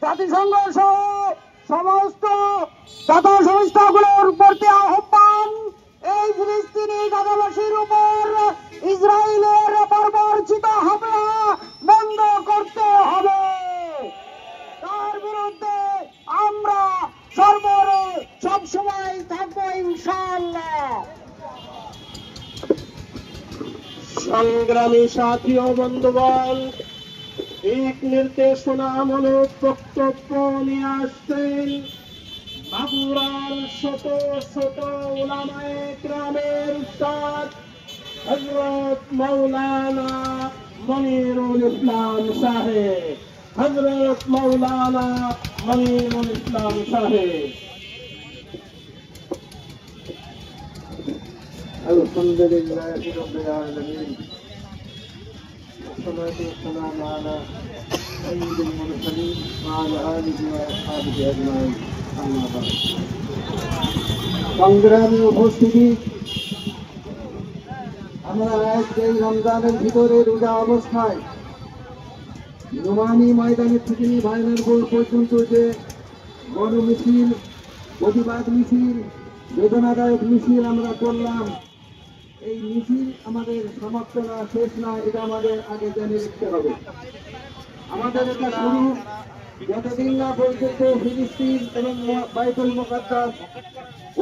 জাতিসংঘ সহ সমস্ত দাতা সংস্থাগুলোর প্রতি আহ্বান, এই ফিলিস্তিনি গাজাবাসীর উপর ইসরায়েলের বর্বরচিত হামলা বন্ধ করতে হবে। তার বিরুদ্ধে আমরা সবসময় থাকবো ইনশাআল্লাহ। সংগ্রামী সাথী ও বন্ধুগণ, এক নির্দেশনামূলক বক্তব্য নিয়ে আসছেন মাগুরার শত শত উলামায়ে কেরামের উস্তাদ হযরত মাওলানা মনিরুল ইসলাম সাহেব। হযরত মাওলানা মনিরুল ইসলাম সাহেব। আলহামদুলিল্লাহি রাব্বিল আলামিন, والصلاة والسلام على سيد المرسلين وعلى آله وأصحابه أجمعين. أما بعد. সংগ্রামী উপস্থিতি, আমরা এই রমজানের ভিতরে রোজা অবস্থায় নোমানী ময়দানের থেকে ভাইনারপুর পর্যন্ত যে বড় মিছিল, প্রতিবাদ মিছিল, বেদনাদায়ক মিছিল আমরা করলাম, এই মিছিল আমাদের সমাপ্ত না, শেষ না, এটা আমাদের আগে জেনে রাখতে হবে। আমাদের এটা শুরু যতদিন না পর্যন্ত ফিলিস্তিন এবং বাইতুল মুকাদ্দাস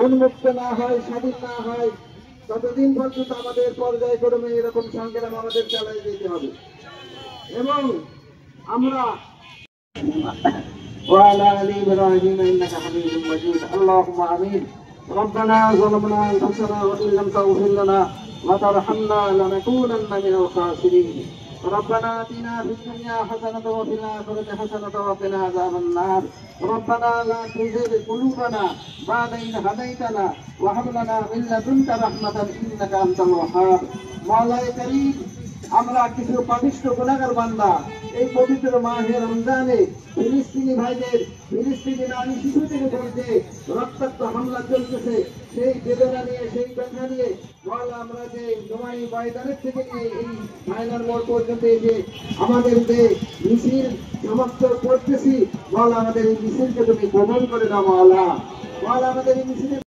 উন্মুক্ত না হয়, স্বাধীন না হয়, ততদিন পর্যন্ত আমাদের পর্যায়ক্রমে এরকম সংগ্রাম আমাদের চালিয়ে যেতে হবে। এবং আমরা وعلى آل إبراهيم إنك حميد مجيد. اللهم آمين. ربنا ظلمنا أنفسنا وإن لم تغفر لنا وترحمنا لنكونن من الخاسرين. ربنا آتنا في الدنيا حسنة وفي الآخرة حسنة وقنا عذاب النار. ربنا لا تزغ قلوبنا بعد إذ هديتنا وهب لنا من لدنك رحمة إنك أنت الوهاب. مولاي كريم, আমরা কিছু পাপিষ্ঠ গুনাহগার বান্দা এই পবিত্র মাহে রমজানে ফিলিস্তিনি ভাইদের, ফিলিস্তিনি নারী শিশুদের উপর যে রক্তাক্ত হামলা চলতেছে, সেই বেদনা নিয়ে, সেই ব্যথা নিয়ে বল আমরা যে নোমানী ময়দানের থেকে নিয়ে এই ভাইনার মোড় পর্যন্ত এসে আমাদের যে মিছিল সমাপ্ত করতেছি, বল আমাদের এই মিছিলকে তুমি কবুল করে দাও আল্লাহ। বল আমাদের এই মিছিল